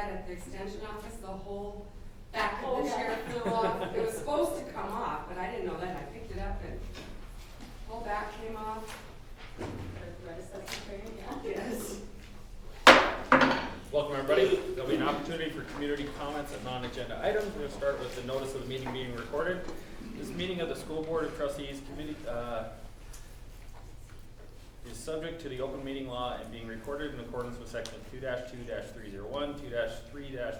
that at the extension office, the whole back of the chair flew off. It was supposed to come off, but I didn't know that. I picked it up and whole back came off. Yes. Welcome everybody. There'll be an opportunity for community comments and non-agenda items. We're going to start with the notice of the meeting being recorded. This meeting of the School Board of Trustees Committee is subject to the open meeting law and being recorded in accordance with section 2-2-301, 2-3-202,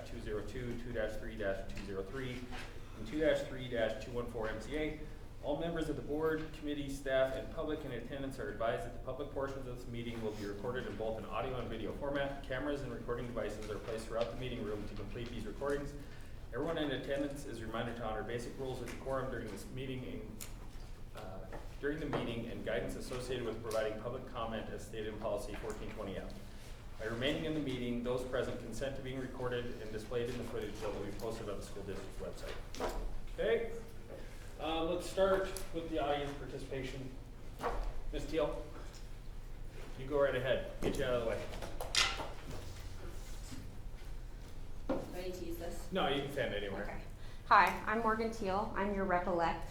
2-3-203, and 2-3-214 MCA. All members of the board, committee, staff, and public in attendance are advised that the public portions of this meeting will be recorded in both an audio and video format. Cameras and recording devices are placed throughout the meeting room to complete these recordings. Everyone in attendance is reminded to honor basic rules of decorum during this meeting and guidance associated with providing public comment as stated in policy 1420F. By remaining in the meeting, those present consent to being recorded and displayed in the footage that will be posted on the school district's website. Okay. Let's start with the audience participation. Ms. Teal, you go right ahead. Get you out of the way. Do I need to use this? No, you can stand anywhere. Okay. Hi, I'm Morgan Teal. I'm your rep-elect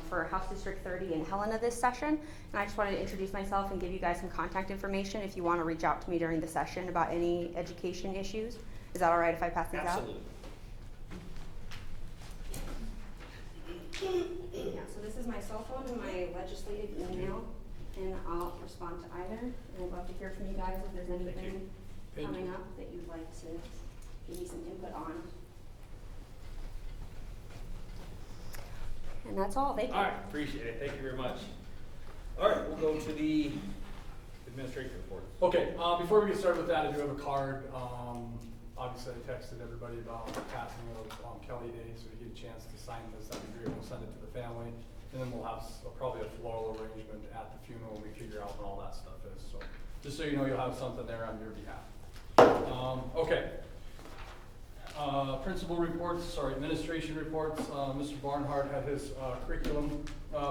for House District 30 in Helena this session. And I just wanted to introduce myself and give you guys some contact information if you want to reach out to me during the session about any education issues. Is that all right if I pass these Absolutely. out? Yeah, so this is my cell phone and my legislative email, and I'll respond to either. And I'd love to hear from you guys if there's anything coming up that you'd like to give me some input on. And that's all. Thank you. All right, appreciate it. Thank you very much. All right, we'll go to the administration report. Okay, before we get started with that, I do have a card. Obviously, I texted everybody about the passing of Kelly Day, so you get a chance to sign this. That'd be great. We'll send it to the family, and then we'll have probably a floral arrangement at the funeral when we figure out what all that stuff is. So, just so you know, you'll have something there on your behalf. Okay. Principal reports, administration reports. Mr. Barnhart had his curriculum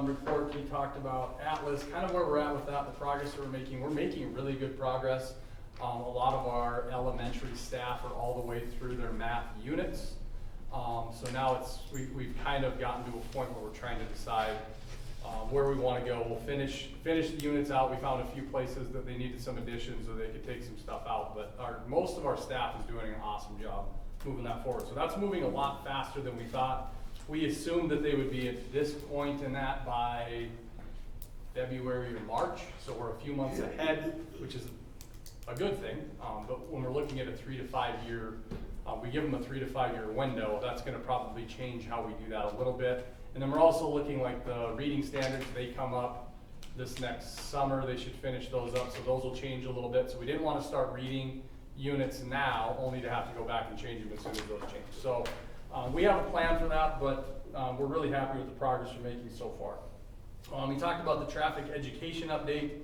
report. He talked about Atlas, kind of where we're at with that, the progress that we're making. We're making really good progress. A lot of our elementary staff are all the way through their math units. So now we've kind of gotten to a point where we're trying to decide where we want to go. We'll finish the units out. We found a few places that they needed some additions so they could take some stuff out, but most of our staff is doing an awesome job moving that forward. So that's moving a lot faster than we thought. We assumed that they would be at this point in that by February or March, so we're a few months ahead, which is a good thing. But when we're looking at a 3 to 5 year, we give them a 3 to 5 year window. That's going to probably change how we do that a little bit. And then we're also looking like the reading standards. They come up this next summer. They should finish those up, so those will change a little bit. So we didn't want to start reading units now, only to have to go back and change them as soon as those change. So we have a plan for that, but we're really happy with the progress we're making so far. We talked about the traffic education update.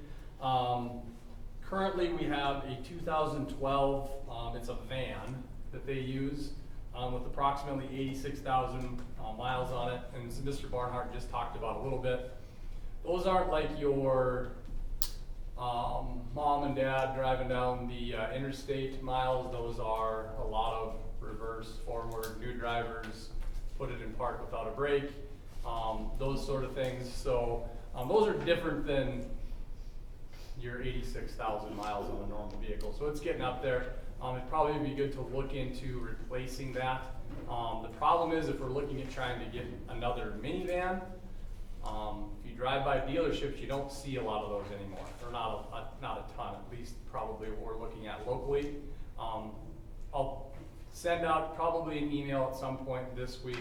Currently we have a 2012, it's a van that they use with approximately 86,000 miles on it. And as Mr. Barnhart just talked about a little bit, those aren't like your mom and dad driving down the interstate miles. Those are a lot of reverse, forward, new drivers, put it in park without a brake, those sort of things. So those are different than your 86,000 miles on a normal vehicle. So it's getting up there. It'd probably be good to look into replacing that. The problem is if we're looking at trying to get another minivan, if you drive by dealerships, you don't see a lot of those anymore, or not a ton, at least probably what we're looking at locally. I'll send out probably an email at some point this week.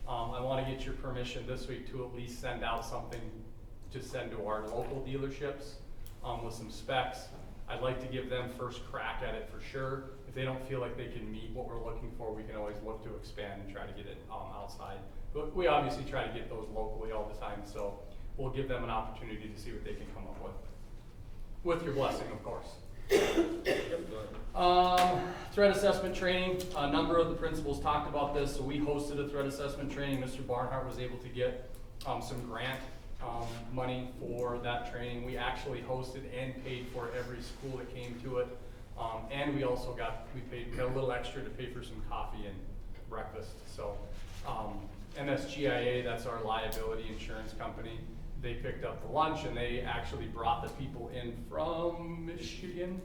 I want to get your permission this week to at least send out something to send to our local dealerships with some specs. I'd like to give them first crack at it for sure. If they don't feel like they can meet what we're looking for, we can always look to expand and try to get it outside. But we obviously try to get those locally all the time, so we'll give them an opportunity to see what they can come up with your blessing, of course. Threat assessment training. A number of the principals talked about this, so we hosted a threat assessment training. Mr. Barnhart was able to get some grant money for that training. We actually hosted and paid for every school that came to it. And we also got a little extra to pay for some coffee and breakfast. So MSGIA, that's our liability insurance company, they picked up the lunch and they actually brought the people in from Michigan.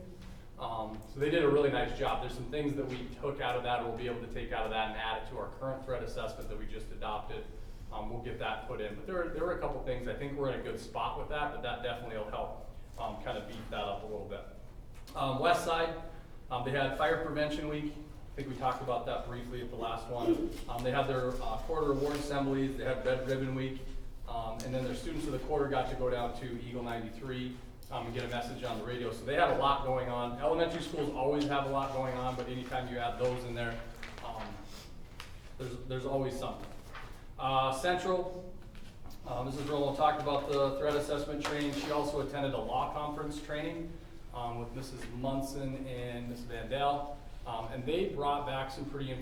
So they did a really nice job. There's some things that we took out of that, or we'll be able to take out of that and add it to our current threat assessment that we just adopted. We'll get that put in. But there were a couple things. I think we're in a good spot with that, but that definitely will help kind of beef that up a little bit. West Side, they had Fire Prevention Week. I think we talked about that briefly at the last one. They had their quarter award assemblies. They had Red Ribbon Week. And then their students of the quarter got to go down to Eagle 93 and get a message on the radio. So they had a lot going on. Elementary schools always have a lot going on, but anytime you add those in there, there's always something. Central, Mrs. Rolo talked about the threat assessment training. She also attended a law conference training with Mrs. Munson and Ms. Vandell. And they brought back some pretty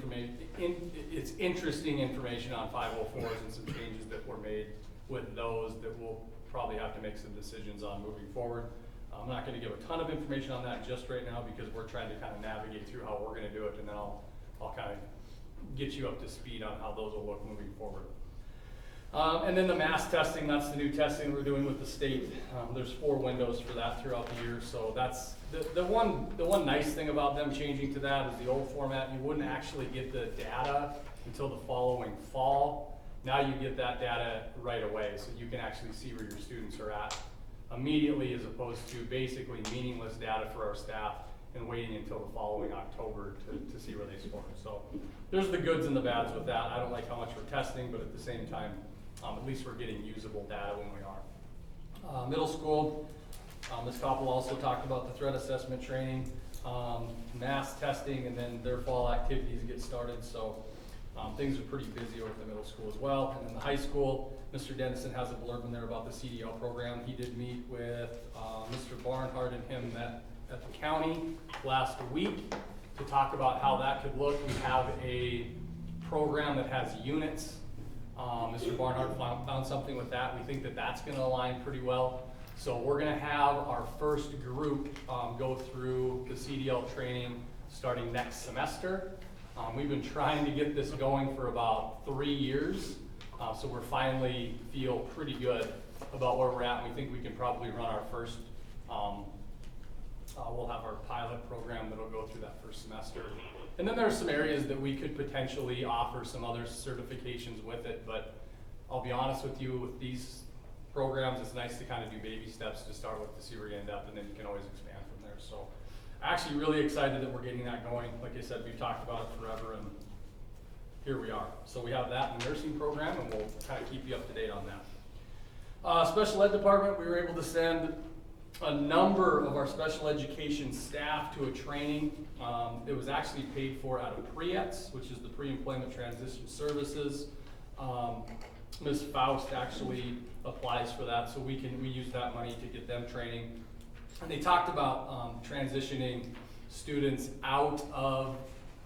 it's interesting information on 504s and some changes that were made with those that we'll probably have to make some decisions on moving forward. I'm not going to give a ton of information on that just right now because we're trying to kind of navigate through how we're going to do it, and then I'll kind of get you up to speed on how those will look moving forward. And then the mass testing, that's the new testing we're doing with the state. There's 4 windows for that throughout the year, so that's the one nice thing about them changing to that is the old format. You wouldn't actually get the data until the following fall. Now you get that data right away, so you can actually see where your students are at immediately, as opposed to basically meaningless data for our staff and waiting until the following October to see where they score. So there's the goods and the bads with that. I don't like how much we're testing, but at the same time, at least we're getting usable data when we are. Middle school, Ms. Koppel also talked about the threat assessment training, mass testing, and then their fall activities get started. So things are pretty busy over at the middle school as well. And then the high school, Mr. Dennison has a blurb in there about the CDL program. He did meet with Mr. Barnhart and him met at the county last week to talk about how that could look. We have a program that has units. Mr. Barnhart found something with that. We think that that's going to align pretty well. So we're going to have our first group go through the CDL training starting next semester. We've been trying to get this going for about 3 years, so we're finally feel pretty good about where we're at. We think we can probably run our first, we'll have our pilot program that'll go through that first semester. And then there's some areas that we could potentially offer some other certifications with it, but I'll be honest with you, with these programs, it's nice to kind of do baby steps to start with to see where you end up, and then you can always expand from there. So actually really excited that we're getting that going. Like I said, we've talked about it forever, and here we are. So we have that in the nursing program, and we'll kind of keep you up to date on that. Special ed department, we were able to send a number of our special education staff to a training. It was actually paid for out of PREETS, which is the Pre-Employment Transition Services. Ms. Faust actually applies for that, so we use that money to get them training. And they talked about transitioning students out of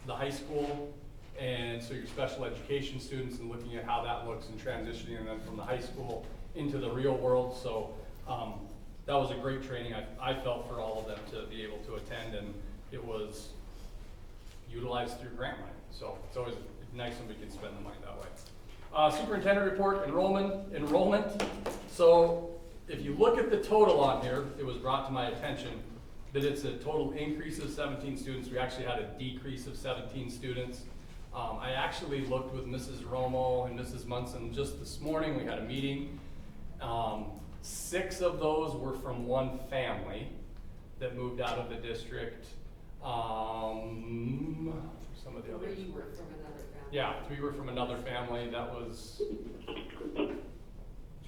the high school, and so your special education students, and looking at how that looks and transitioning them from the high school into the real world. So that was a great training, I felt, for all of them to be able to attend, and it was utilized through grant money. So it's always nice when we can spend the money that way. Superintendent report, enrollment. So if you look at the total on here, it was brought to my attention that it's a total increase of 17 students. We actually had a decrease of 17 students. I actually looked with Mrs. Romo and Mrs. Munson just this morning. We had a meeting. 6 of those were from one family that moved out of the district. Some of the others. 3 were from another family. Yeah, 3 were from another family. That was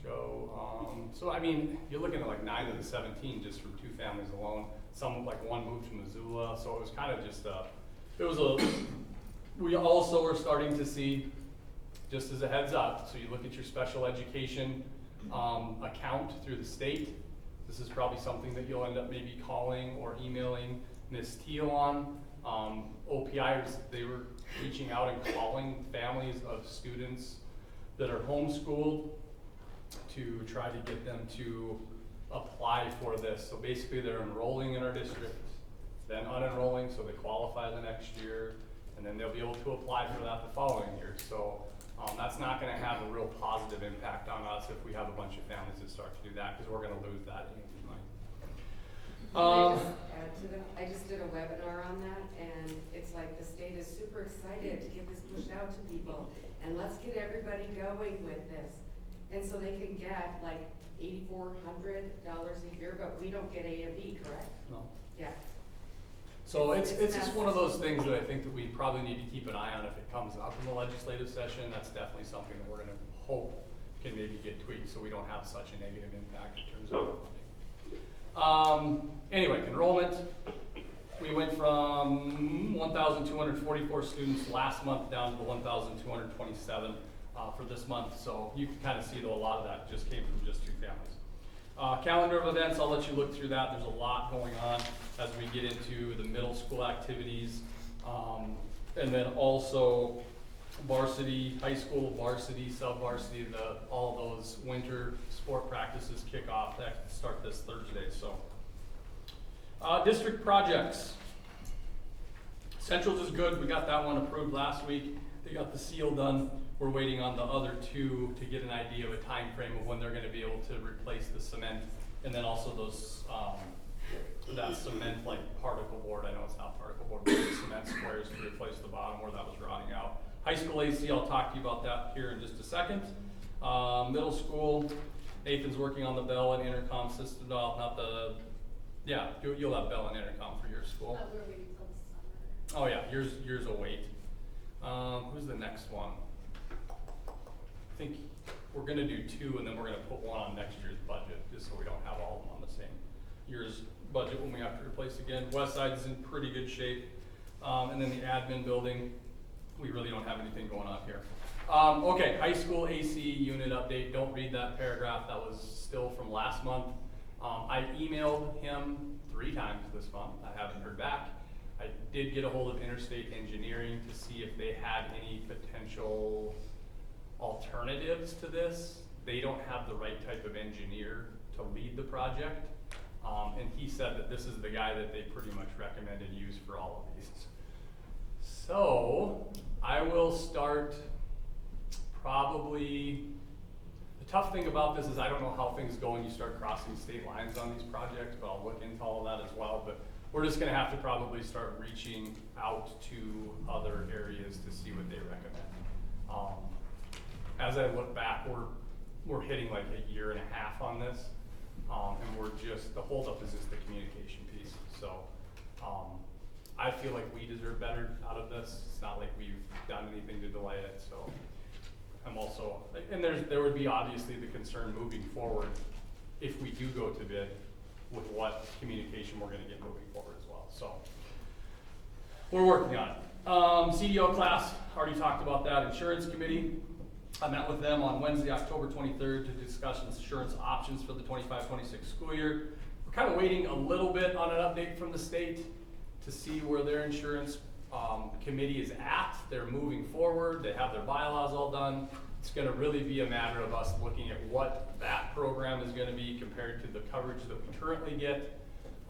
Joe. So I mean, you're looking at like 9 of the 17 just from 2 families alone. Some, like one moved to Missoula, so it was kind of just we also are starting to see, just as a heads up, so you look at your special education account through the state. This is probably something that you'll end up maybe calling or emailing Ms. Teal on. OPIers, they were reaching out and calling families of students that are homeschooled to try to get them to apply for this. So basically they're enrolling in our district, then unenrolling, so they qualify the next year, and then they'll be able to apply for that the following year. So that's not gonna have a real positive impact on us if we have a bunch of families that start to do that, because we're gonna lose that money. I just did a webinar on that, and it's like the state is super excited to get this pushed out to people, and let's get everybody going with this. And so they can get like $8,400 a year, but we don't get A and B, correct? No. Yeah. So it's just one of those things that I think that we probably need to keep an eye on if it comes up in the legislative session. That's definitely something that we're gonna hope can maybe get tweaked so we don't have such a negative impact in terms of funding. Anyway, enrollment. We went from 1,244 students last month down to the 1,227 for this month. So you can kind of see though a lot of that just came from just 2 families. Calendar of events, I'll let you look through that. There's a lot going on as we get into the middle school activities. And then also varsity, high school varsity, sub-varsity, all those winter sport practices kick off. That start this Thursday. So district projects. Centrals is good. We got that one approved last week. They got the seal done. We're waiting on the other 2 to get an idea of a time frame of when they're going to be able to replace the cement, and then also those that cement like particle board. I know it's not particle board, but the cement squares to replace the bottom where that was rotting out. High school AC, I'll talk to you about that here in just a second. Middle school, Nathan's working on the bell and intercom system. No, not the. Yeah, you'll have bell and intercom for your school. We're waiting till the summer. Oh yeah, yours will wait. Who's the next one? I think we're gonna do 2 and then we're gonna put 1 on next year's budget, just so we don't have all of them on the same year's budget when we have to replace again. West side is in pretty good shape. And then the admin building, we really don't have anything going on here. Okay, high school AC unit update. Don't read that paragraph. That was still from last month. I emailed him 3 times this month. I haven't heard back. I did get a hold of Interstate Engineering to see if they had any potential alternatives to this. They don't have the right type of engineer to lead the project. And he said that this is the guy that they pretty much recommended use for all of these. So I will start probably. The tough thing about this is I don't know how things go when you start crossing state lines on these projects, but I'll look into all of that as well. But we're just gonna have to probably start reaching out to other areas to see what they recommend. As I look back, we're hitting like a year and a half on this, and the holdup is just the communication piece. So I feel like we deserve better out of this. It's not like we've done anything to delay it. So I'm also, and there would be obviously the concern moving forward if we do go to bid with what communication we're going to get moving forward as well. So we're working on it. CDO class, already talked about that. Insurance committee, I met with them on Wednesday, October 23rd to discuss insurance options for the 25-26 school year. We're kind of waiting a little bit on an update from the state to see where their insurance committee is at. They're moving forward. They have their bylaws all done. It's going to really be a matter of us looking at what that program is going to be compared to the coverage that we currently get.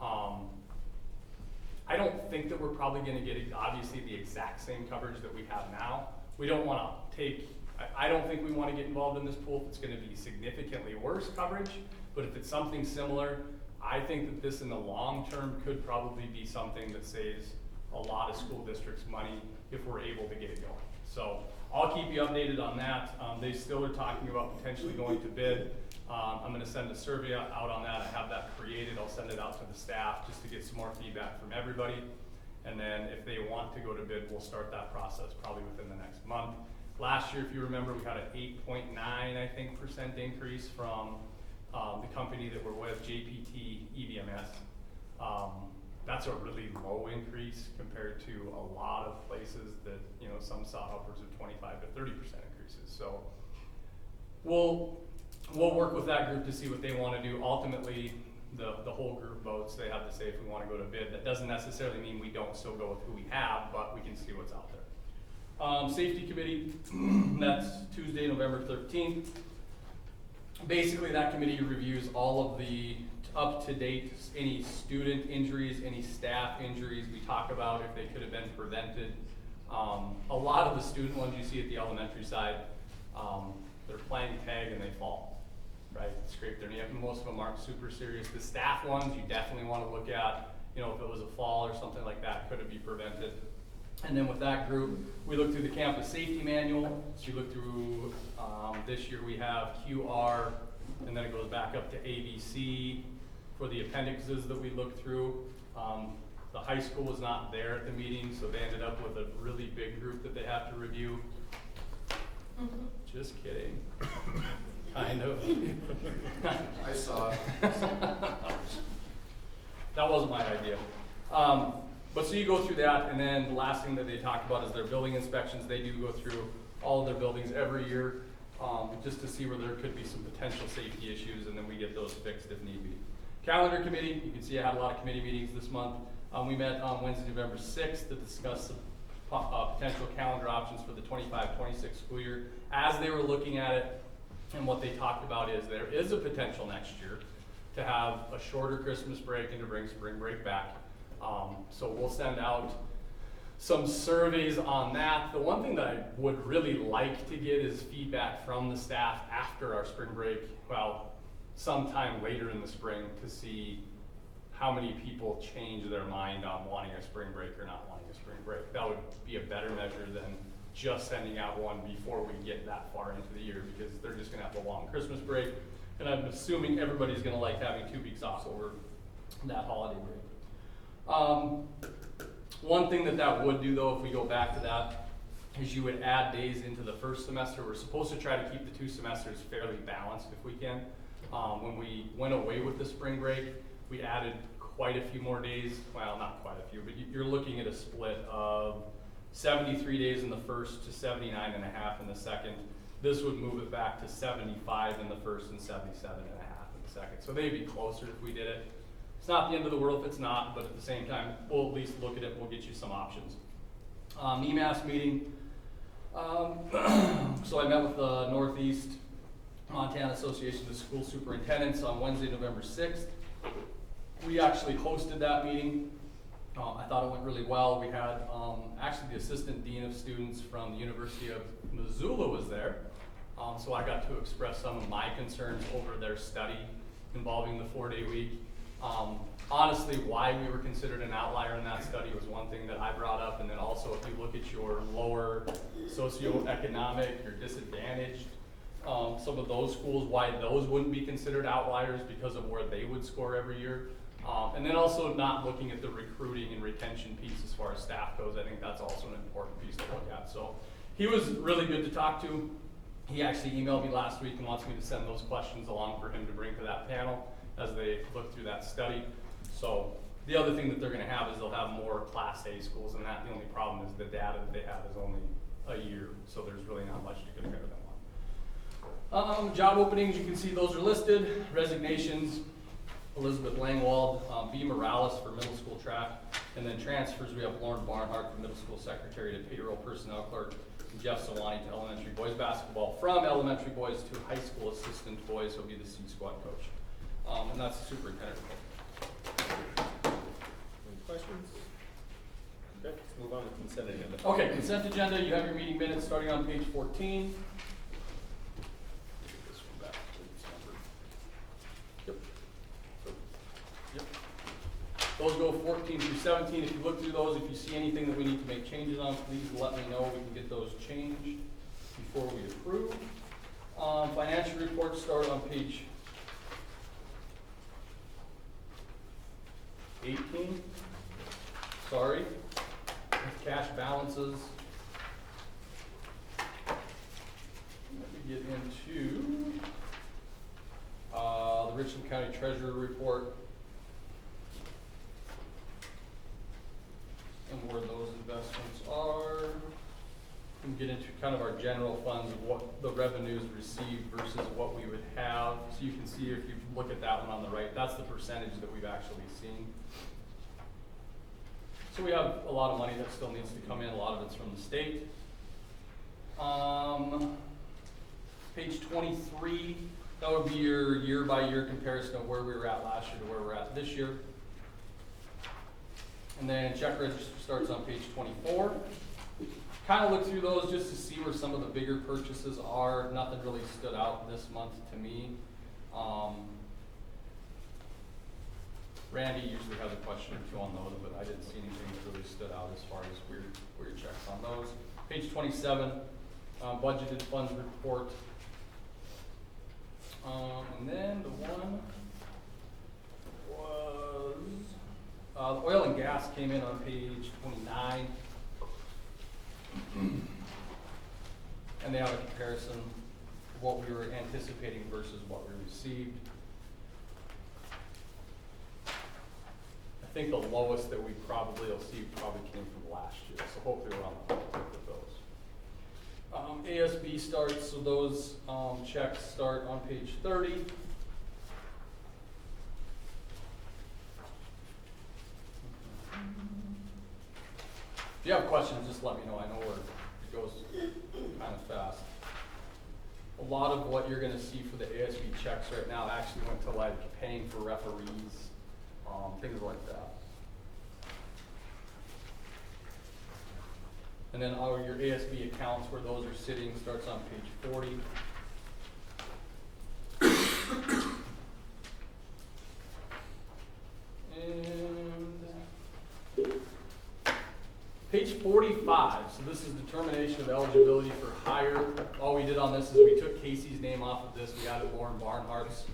I don't think that we're probably going to get obviously the exact same coverage that we have now. We don't want to take, I don't think we want to get involved in this pool if it's going to be significantly worse coverage, but if it's something similar, I think that this in the long term could probably be something that saves a lot of school districts money if we're able to get it going. So I'll keep you updated on that. They still are talking about potentially going to bid. I'm going to send a survey out on that. I have that created. I'll send it out to the staff just to get some more feedback from everybody. And then if they want to go to bid, we'll start that process probably within the next month. Last year, if you remember, we had an 8.9, I think, % increase from the company that we're with, JPT EVMS. That's a really low increase compared to a lot of places that, some saw upwards of 25 to 30% increases. So we'll work with that group to see what they want to do. Ultimately, the whole group votes. They have to say if we want to go to bid. That doesn't necessarily mean we don't still go with who we have, but we can see what's out there. Safety committee, that's Tuesday, November 13th. Basically, that committee reviews all of the up to date, any student injuries, any staff injuries. We talk about if they could have been prevented. A lot of the student ones you see at the elementary side, they're playing tag and they fall, right? Scrape their knee up, and most of them aren't super serious. The staff ones, you definitely want to look at, you know, if it was a fall or something like that, could it be prevented? And then with that group, we look through the campus safety manual. So you look through, this year we have QR, and then it goes back up to ABC for the appendixes that we looked through. The high school was not there at the meeting, so they ended up with a really big group that they have to review. Just kidding. Kind of. I saw it. That wasn't my idea. But so you go through that, and then the last thing that they talk about is their building inspections. They do go through all of their buildings every year, just to see where there could be some potential safety issues, and then we get those fixed if need be. Calendar committee, you can see I had a lot of committee meetings this month. We met on Wednesday, November 6th to discuss some potential calendar options for the 25-26 school year. As they were looking at it, and what they talked about is there is a potential next year to have a shorter Christmas break and to bring spring break back. So we'll send out some surveys on that. The one thing that I would really like to get is feedback from the staff after our spring break, well, sometime later in the spring, to see how many people change their mind on wanting a spring break or not wanting a spring break. That would be a better measure than just sending out one before we get that far into the year, because they're just gonna have a long Christmas break. And I'm assuming everybody's gonna like having 2 weeks off over that holiday break. One thing that would do, though, if we go back to that, is you would add days into the first semester. We're supposed to try to keep the 2 semesters fairly balanced if we can. When we went away with the spring break, we added quite a few more days. Well, not quite a few, but you're looking at a split of 73 days in the first to 79 and a half in the second. This would move it back to 75 in the first and 77 and a half in the second. So they'd be closer if we did it. It's not the end of the world if it's not, but at the same time, we'll at least look at it and we'll get you some options. EMAS meeting. So I met with the Northeast Montana Association of School Superintendents on Wednesday, November 6th. We actually hosted that meeting. I thought it went really well. We had actually the Assistant Dean of Students from the University of Missoula was there. So I got to express some of my concerns over their study involving the 4-day week. Honestly, why we were considered an outlier in that study was one thing that I brought up, and then also if you look at your lower socioeconomic, your disadvantaged, some of those schools, why those wouldn't be considered outliers because of where they would score every year. And then also not looking at the recruiting and retention piece as far as staff goes. I think that's also an important piece to look at. So he was really good to talk to. He actually emailed me last week and wants me to send those questions along for him to bring to that panel as they look through that study. So the other thing that they're gonna have is they'll have more Class A schools than that. The only problem is the data that they have is only a year, so there's really not much to compare them on. Job openings, you can see those are listed. Resignations, Elizabeth Langwald, B. Morales for middle school track, and then transfers, we have Lauren Barnhart from middle school secretary to payroll personnel clerk, and Jeff Sawani to elementary boys basketball, from elementary boys to high school assistant boys, he'll be the C squad coach. And that's the superintendent report. Any questions? Okay, let's move on to consent agenda. Okay, consent agenda, you have your meeting minutes starting on page 14. This one back, it's numbered. Yep. Yep. Those go 14 through 17. If you look through those, if you see anything that we need to make changes on, please let me know. We can get those changed before we approve. Financial reports start on page 18. Sorry. Cash balances. Let me get into the Richland County Treasurer report and where those investments are. We can get into kind of our general funds of what the revenues received versus what we would have. So you can see if you look at that one on the right, that's the percentage that we've actually seen. So we have a lot of money that still needs to come in. A lot of it's from the state. Page 23, That would be your year-by-year comparison of where we were at last year to where we're at this year. And then check register starts on page 24. Kind of look through those just to see where some of the bigger purchases are. Nothing really stood out this month to me. Randy usually has a question or two on those, but I didn't see anything that really stood out as far as weird checks on those. Page 27, budgeted funds report. And then the one was, the oil and gas came in on page 29. And they have a comparison of what we were anticipating versus what we received. I think the lowest that we probably will see probably came from last year, so hopefully we're on the hook with those. ASB starts, so those checks start on page 30. If you have questions, just let me know. I know where it goes kind of fast. A lot of what you're going to see for the ASB checks right now actually went to like paying for referees, things like that. And then all your ASB accounts where those are sitting starts on page 40. And page 45, so this is determination of eligibility for hire. All we did on this is we took Casey's name off of this, we added Lauren Barnhart's,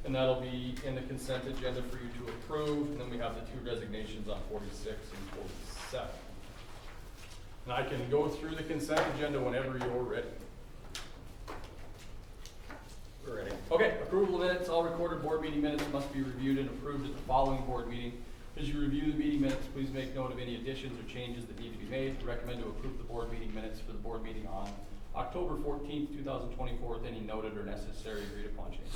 and that'll be in the consent agenda for you to approve. And then we have the two resignations on 46 and 47. And I can go through the consent agenda whenever you're ready. We're ready. Okay, approval of minutes. All recorded board meeting minutes must be reviewed and approved at the following board meeting. As you review the meeting minutes, please make note of any additions or changes that need to be made. We recommend to approve the board meeting minutes for the board meeting on October 14th, 2024 with any noted or necessary agreed upon changes.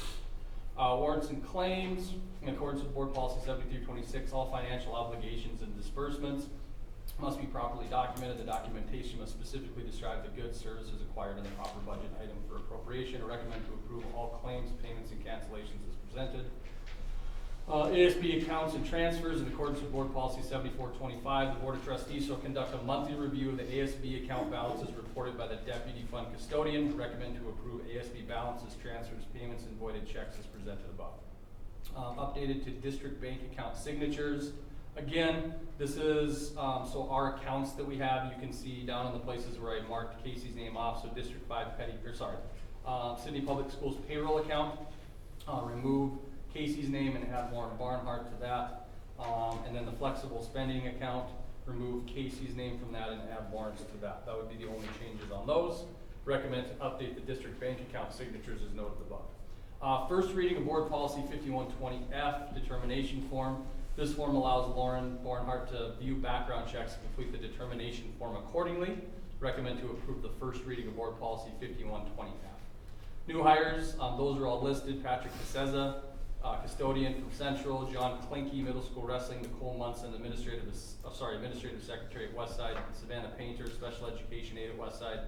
Warrants and claims. In accordance with board policy 7326, all financial obligations and disbursements must be properly documented. The documentation must specifically describe the goods, services acquired in the proper budget item for appropriation. I recommend to approve all claims, payments, and cancellations as presented. ASB accounts and transfers. In accordance with board policy 7425, the board of trustees shall conduct a monthly review of the ASB account balances reported by the deputy fund custodian. Recommend to approve ASB balances, transfers, payments, and voided checks as presented above. Updated to district bank account signatures. Again, this is, so our accounts that we have, you can see down in the places where I marked Casey's name off, so District 5 Sidney Public Schools payroll account, remove Casey's name and add Lauren Barnhart to that. And then the flexible spending account, remove Casey's name from that and add Lauren's to that. That would be the only changes on those. Recommend to update the district bank account signatures as noted above. First reading of board policy 5120F, determination form. This form allows Lauren Barnhart to view background checks and complete the determination form accordingly. Recommend to approve the first reading of board policy 5120F. New hires, those are all listed. Patrick DeCeza, custodian from Central. John Klinke, middle school wrestling. Nicole Munson, administrative secretary at Westside. Savannah Painter, special education aide at Westside.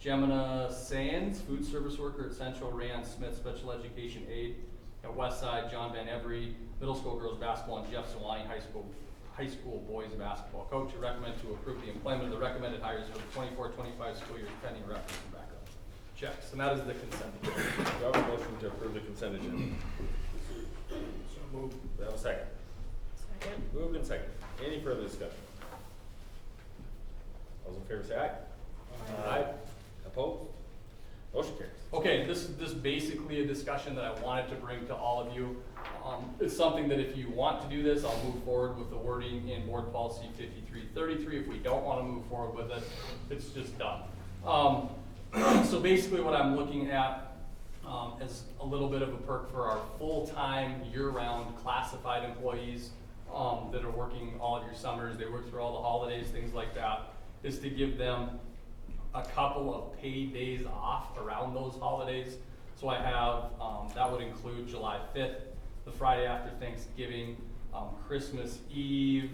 Gemina Sands, food service worker at Central. Rayanne Smith, special education aide at Westside. John Van Every, middle school girls basketball, and Jeff Solani, high school boys basketball coach. I recommend to approve the employment of the recommended hires for the 24-25 school year pending reference and background checks. And that is the consent agenda. Do I have a motion to approve the consent agenda? So moved. Do I have a second? Second. Moved and second. Any further discussion? Those in favor say aye. Aye. Opposed? Motion carries. Okay, this is basically a discussion that I wanted to bring to all of you. It's something that if you want to do this, I'll move forward with the wording in board policy 5333. If we don't want to move forward with it, it's just done. So basically what I'm looking at is a little bit of a perk for our full-time, year-round classified employees that are working all of your summers. They work through all the holidays, things like that, is to give them a couple of paid days off around those holidays. So I have, that would include July 5th, the Friday after Thanksgiving, Christmas Eve,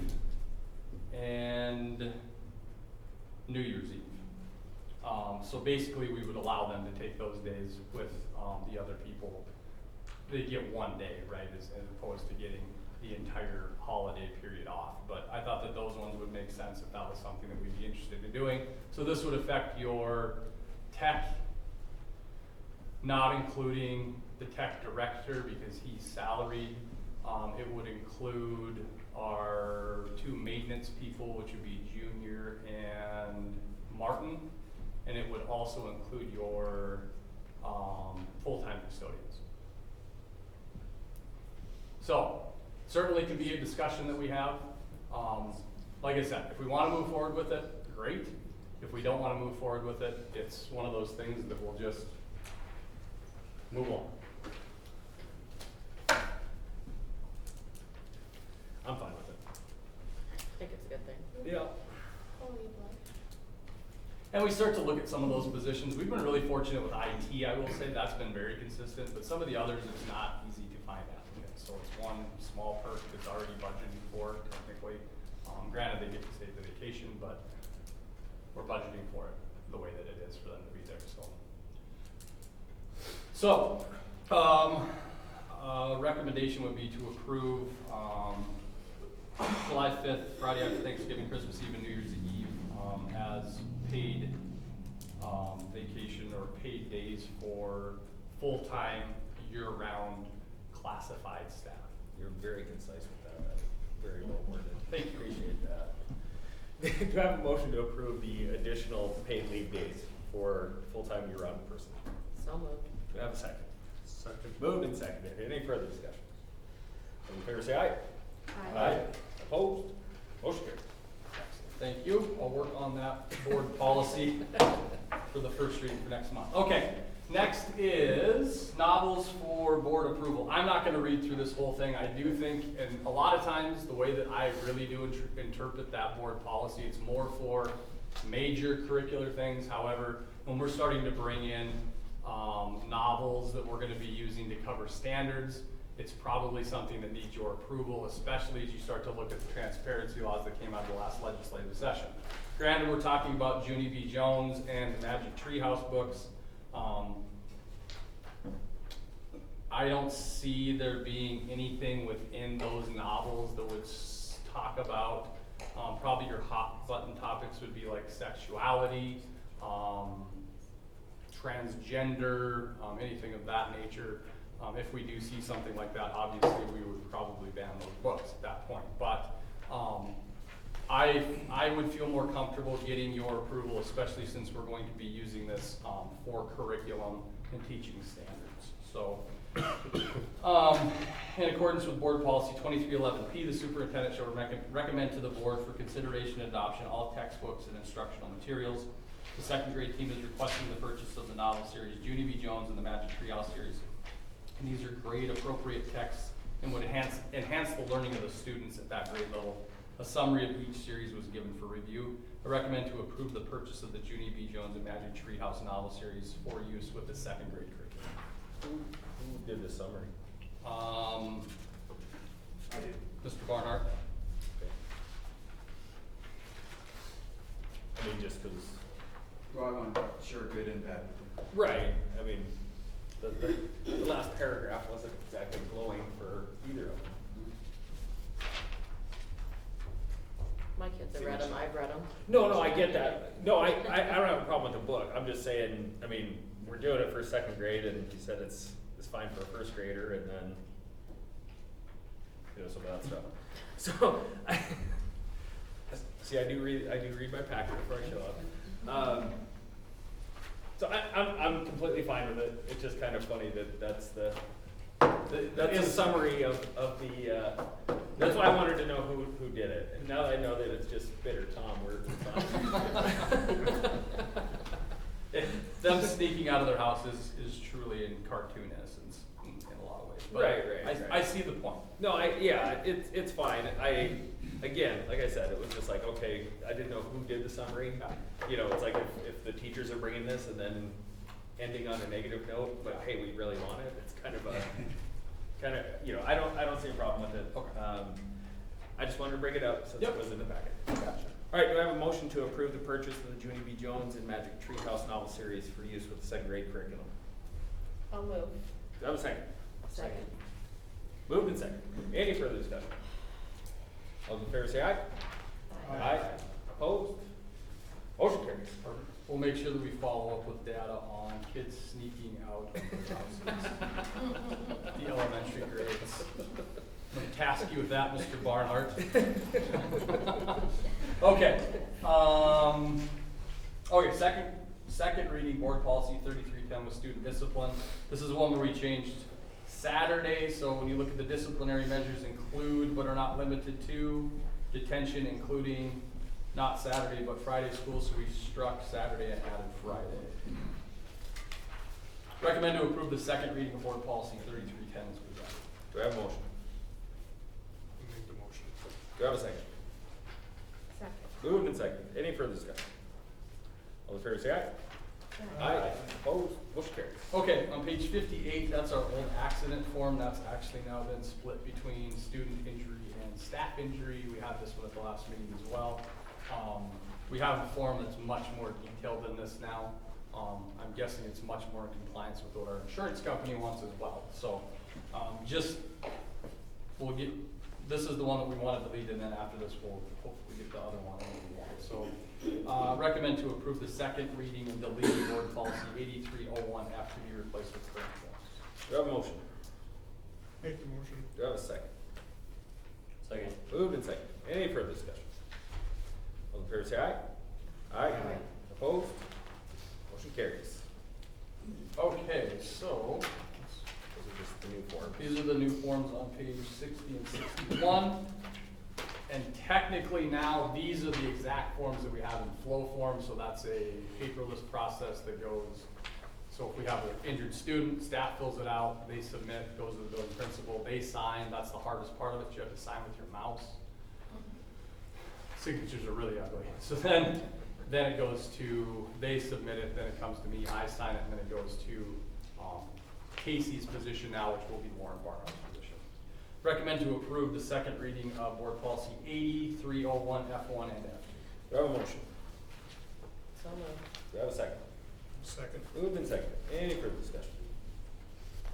and New Year's Eve. So basically, we would allow them to take those days with the other people. They get one day, right, as opposed to getting the entire holiday period off. But I thought that those ones would make sense if that was something that we'd be interested in doing. So this would affect your tech, not including the tech director because he's salaried. It would include our 2 maintenance people, which would be Junior and Martin. And it would also include your full-time custodians. So, certainly could be a discussion that we have. Like I said, if we want to move forward with it, great. If we don't want to move forward with it, it's one of those things that we'll just move on. I'm fine with it. I think it's a good thing. Yeah. And we start to look at some of those positions. We've been really fortunate with IT, I will say, that's been very consistent, but some of the others, it's not easy to find applicants. So it's one small perk that's already budgeted for, technically. Granted, they get to save the vacation, but we're budgeting for it the way that it is for them to be there, so. Recommendation would be to approve, July 5th, Friday after Thanksgiving, Christmas Eve, and New Year's Eve, as paid, vacation or paid days for full-time, year-round classified staff. You're very concise with that. That's very well worded. Thank you. Appreciate that. Do I have a motion to approve the additional paid leave days for full-time year-round person? So moved. Do I have a second? Second. Moved and seconded. Any further discussion? All in favor, say aye. Aye. Opposed? Motion carries. Thank you. I'll work on that board policy for the first reading for next month. Okay, next is novels for board approval. I'm not gonna read through this whole thing. I do think, and a lot of times, the way that I really do interpret that board policy, it's more for major curricular things. However, when we're starting to bring in novels that we're gonna be using to cover standards, it's probably something that needs your approval, especially as you start to look at the transparency laws that came out of the last legislative session. Granted, we're talking about Junie B. Jones and the Magic Treehouse books. I don't see there being anything within those novels that would talk about, probably your hot button topics would be like sexuality, transgender, anything of that nature. If we do see something like that, obviously we would probably ban those books at that point. But I would feel more comfortable getting your approval, especially since we're going to be using this for curriculum and teaching standards. So, in accordance with Board Policy 2311P, the superintendent shall recommend to the board for consideration and adoption all textbooks and instructional materials. The second grade team is requesting the purchase of the novel series Junie B. Jones and the Magic Treehouse series. And these are grade appropriate texts and would enhance the learning of the students at that grade level. A summary of each series was given for review. I recommend to approve the purchase of the Junie B. Jones and Magic Treehouse novel series for use with the second grade curriculum. Who did the summary? I did. Mr. Barnhart. Okay. I mean, just because. Well, I want sure good and bad. Right. I mean, the last paragraph wasn't exactly glowing for either of them. My kids have read them, I've read them. No, I get that. No, I don't have a problem with the book. I'm just saying, I mean, we're doing it for second grade, and you said it's fine for a first grader, and then, some of that stuff. So, see, I do read my packet before I show up. So I'm completely fine with it. It's just kind of funny that that's the summary of the. That's why I wanted to know who did it. And now that I know that it's just bitter Tom, Them sneaking out of their house is truly in cartoon essence in a lot of ways. But Right. I see the point. No, it's fine. Again, like I said, it was just like, okay, I didn't know who did the summary. It's like if the teachers are bringing this and then ending on a negative note, but hey, we really want it. It's kind of I don't see a problem with it. Okay. I just wanted to bring it up since it was in the packet. Gotcha. All right, do I have a motion to approve the purchase of the Junie B. Jones and Magic Treehouse novel series for use with the second grade curriculum? I'll move. Do I have a second? Second. Moved and second. Any further discussion? All those in favor say aye. Aye. Opposed? Motion carries. We'll make sure that we follow up with data on kids sneaking out of their houses. The elementary grades. I'm gonna task you with that, Mr. Barnhart. Okay, okay, second reading board policy 3310 with student discipline. This is one where we changed Saturday, so when you look at the disciplinary measures include but are not limited to detention, including not Saturday but Friday school, so we struck Saturday and added Friday. Recommend to approve the second reading of board policy 3310 as presented. Do I have a motion? Make the motion. Do I have a second? Second. Moved and second. Any further discussion? All those in favor say aye. Aye. Opposed? Motion carries. Okay, on page 58, that's our old accident form. That's actually now been split between student injury and staff injury. We had this one at the last meeting as well. We have a form that's much more detailed than this now. I'm guessing it's much more in compliance with what our insurance company wants as well. So this is the one that we wanted to lead, and then after this we'll hopefully get the other one. So recommend to approve the second reading and deleting board policy 8301F to be replaced with current forms. Do I have a motion? Make the motion. Do I have a second? Second. Moved and second. Any further discussion? All in favor say aye. Aye. Aye. Opposed? Motion carries. Okay, so Those are just the new forms. these are the new forms on page 60 and 61. And technically now, these are the exact forms that we have in flow form, so that's a paperless process that goes. So if we have an injured student, staff fills it out, they submit, goes to the building principal, they sign. That's the hardest part of it, you have to sign with your mouse. Signatures are really ugly. So then it goes to, they submit it, then it comes to me, I sign it, and then it goes to Casey's position now, which will be Lauren Barnhart's position. Recommend to approve the second reading of board policy 8301F1 and F2. Do I have a motion? So moved. Do I have a second? Second. Moved and second. Any further discussion?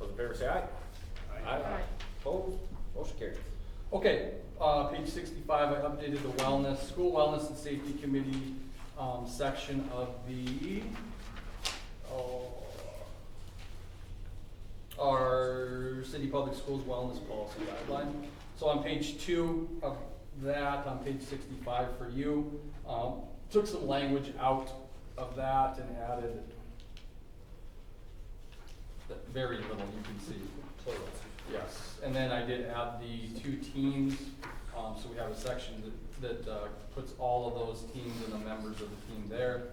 Those in favor say aye. Aye. Opposed? Motion carries. Okay, page 65, I updated the wellness, school wellness and safety committee section of the, our city public schools wellness policy guideline. So on page 2 of that, on page 65 for you, took some language out of that and added very little, you can see. Yes, and then I did add the 2 teams, so we have a section that puts all of those teams and the members of the team there.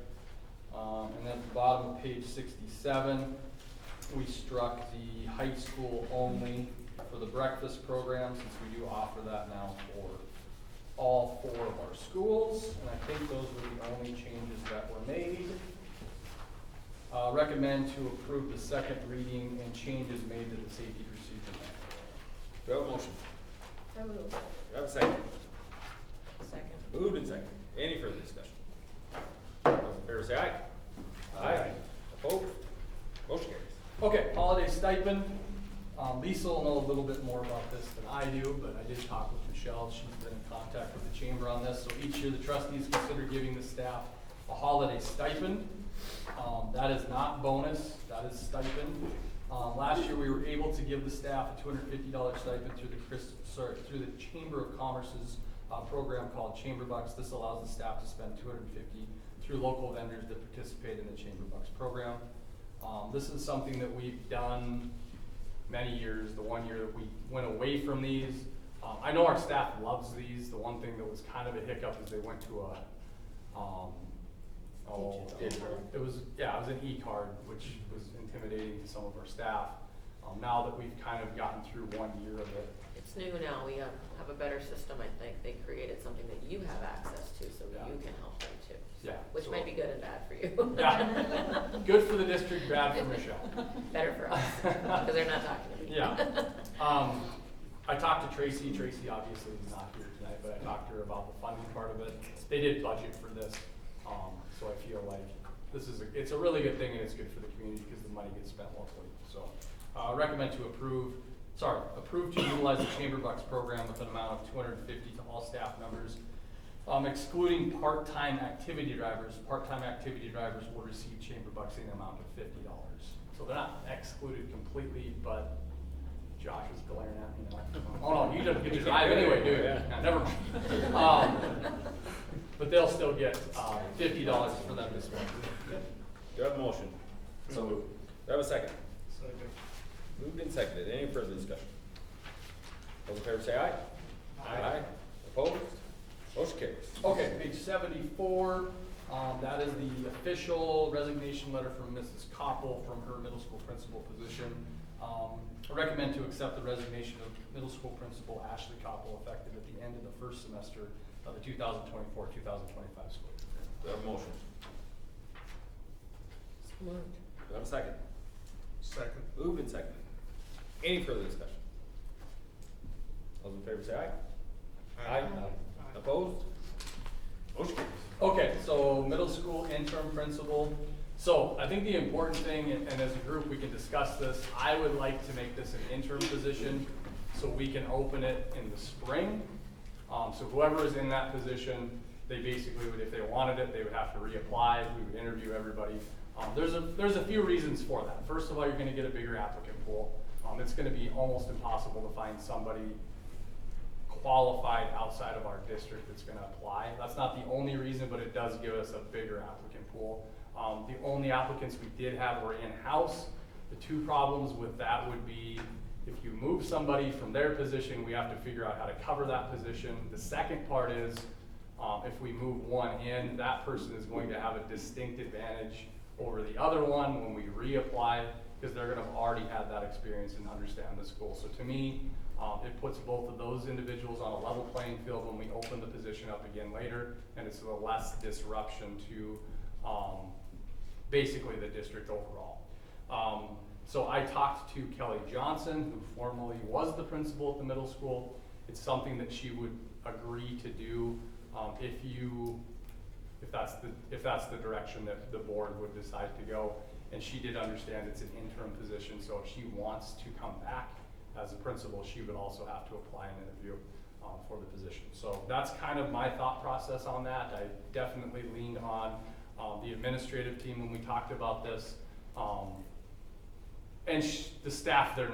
And then at the bottom of page 67, we struck the high school only for the breakfast program, since we do offer that now for all 4 of our schools. And I think those were the only changes that were made. Recommend to approve the second reading and changes made to the safety procedure manual. Do I have a motion? So moved. Do I have a second? Second. Moved and second. Any further discussion? Those in favor say aye. Aye. Opposed? Motion carries. Okay, holiday stipend. Lisa will know a little bit more about this than I do, but I did talk with Michelle. She's been in contact with the chamber on this. So each year the trustees consider giving the staff a holiday stipend. That is not bonus, that is stipend. Last year we were able to give the staff a $250 stipend through the Chamber of Commerce's program called Chamber Bucks. This allows the staff to spend $250 through local vendors that participate in the Chamber Bucks program. This is something that we've done many years. The one year that we went away from these, I know our staff loves these. The one thing that was kind of a hiccup is they went to it was an e-card, which was intimidating to some of our staff. Now that we've kind of gotten through 1 year of it, It's new now, we have a better system, I think. They created something that you have access to, so Yeah. you can help them too. yeah. Which so- might be good and bad for you. Yeah. Good for the district, bad for Michelle. Better for us, because they're not talking to me. Yeah. I talked to Tracy. Tracy obviously is not here tonight, but I talked to her about the funding part of it. They did budget for this, so I feel like it's a really good thing and it's good for the community because the money gets spent locally. So, recommend to approve to utilize the Chamber Bucks program with an amount of $250 to all staff members, excluding part-time activity drivers. Part-time activity drivers will receive Chamber Bucks in the amount of $50. So they're not excluded completely, but Josh is glaring at me now. Oh no, you don't get to drive anyway, do you? Yeah, never mind. But they'll still get $50 for them to spend. Do I have a motion? So moved. Do I have a second? Second. Moved and seconded. Any further discussion? Those in favor say aye. Aye. Opposed? Motion carries. Okay, page 74, that is the official resignation letter from Mrs. Koppel from her middle school principal position. I recommend to accept the resignation of middle school principal Ashley Koppel effective at the end of the first semester of the 2024-2025 school year. Do I have a motion? So moved. Do I have a second? Second. Moved and seconded. Any further discussion? Those in favor say aye. Aye. Opposed? Motion carries. Okay, so middle school interim principal. So I think the important thing, and as a group we can discuss this, I would like to make this an interim position so we can open it in the spring. So whoever is in that position, they basically would, if they wanted it, they would have to reapply. We would interview everybody. There's a few reasons for that. First of all, you're gonna get a bigger applicant pool. It's gonna be almost impossible to find somebody qualified outside of our district that's gonna apply. That's not the only reason, but it does give us a bigger applicant pool. The only applicants we did have were in-house. The two problems with that would be if you move somebody from their position, we have to figure out how to cover that position. The second part is if we move one in, that person is going to have a distinct advantage over the other one when we reapply because they're gonna have already had that experience and understand the school. So to me, it puts both of those individuals on a level playing field when we open the position up again later, and it's a less disruption to basically the district overall. So I talked to Kelly Johnson, who formerly was the principal at the middle school. It's something that she would agree to do if that's the direction that the board would decide to go. And she did understand it's an interim position, so if she wants to come back as a principal, she would also have to apply an interview for the position. So that's kind of my thought process on that. I definitely leaned on the administrative team when we talked about this. And the staff there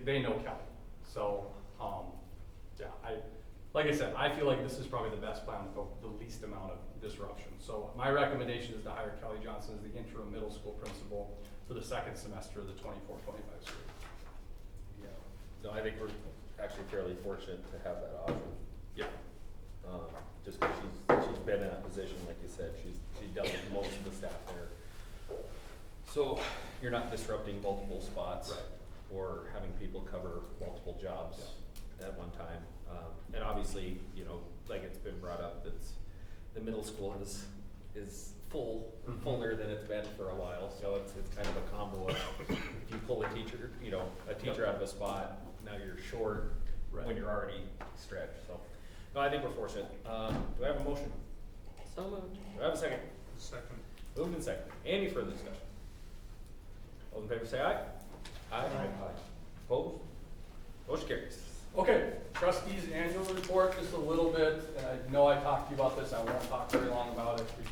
they know Kelly. So yeah, like I said, I feel like this is probably the best plan with the least amount of disruption. So my recommendation is to hire Kelly Johnson as the interim middle school principal for the second semester of the 24-25 school year. Yeah. No, I think we're actually fairly fortunate to have that option. Yeah. Just because she's been in that position, like you said, she's dealt with most of the staff there. So you're not disrupting multiple spots. Right. Or having people cover multiple jobs at one time. And obviously, you know, like it's been brought up, that's the middle school is fuller than it's been for a while. So it's kind of a combo of if you pull a teacher out of a spot, now you're short when you're already stretched. So no, I think we're fortunate. Do I have a motion? So moved. Do I have a second? Second. Moved and second. Any further discussion? All in favor say aye. Aye. Opposed? Motion carries. Okay, trustees annual report, just a little bit. And I know I talked to you about this. I won't talk very long about it. We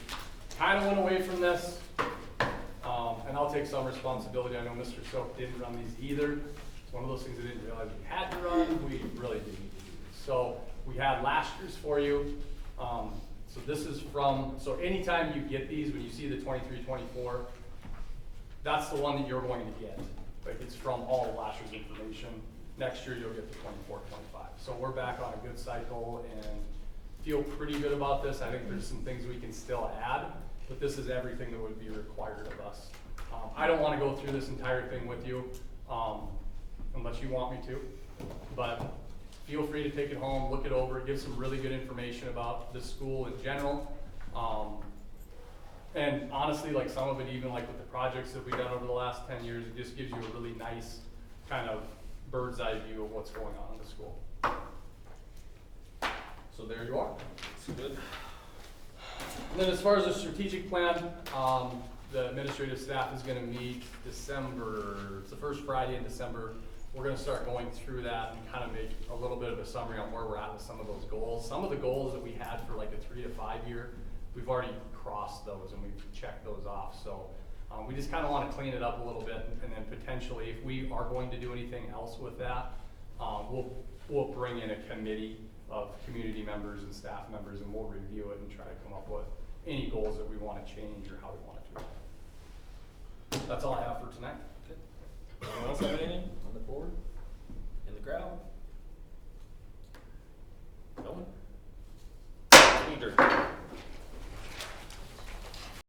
kind of went away from this. And I'll take some responsibility. I know Mr. Soap didn't run these either. It's one of those things I didn't realize we had to run. We really didn't need to do this. So we had last year's for you. So this is so anytime you get these, when you see the 23-24, that's the one that you're going to get. Like it's from all of last year's information. Next year you'll get the 24-25. So we're back on a good cycle and feel pretty good about this. I think there's some things we can still add, but this is everything that would be required of us. I don't want to go through this entire thing with you unless you want me to, but feel free to take it home, look it over, give some really good information about the school in general. And honestly, like some of it, even like with the projects that we've done over the last 10 years, it just gives you a really nice kind of bird's eye view of what's going on in the school. So there you are. It's good. And then as far as the strategic plan, the administrative staff is gonna meet December, it's the first Friday in December. We're gonna start going through that and kind of make a little bit of a summary on where we're at with some of those goals. Some of the goals that we had for like the 3 to 5 year, we've already crossed those and we've checked those off. So we just kind of want to clean it up a little bit, and then potentially, if we are going to do anything else with that, we'll bring in a committee of community members and staff members, and we'll review it and try to come up with any goals that we want to change or how we want to do it. That's all I have for tonight. Anyone else have anything?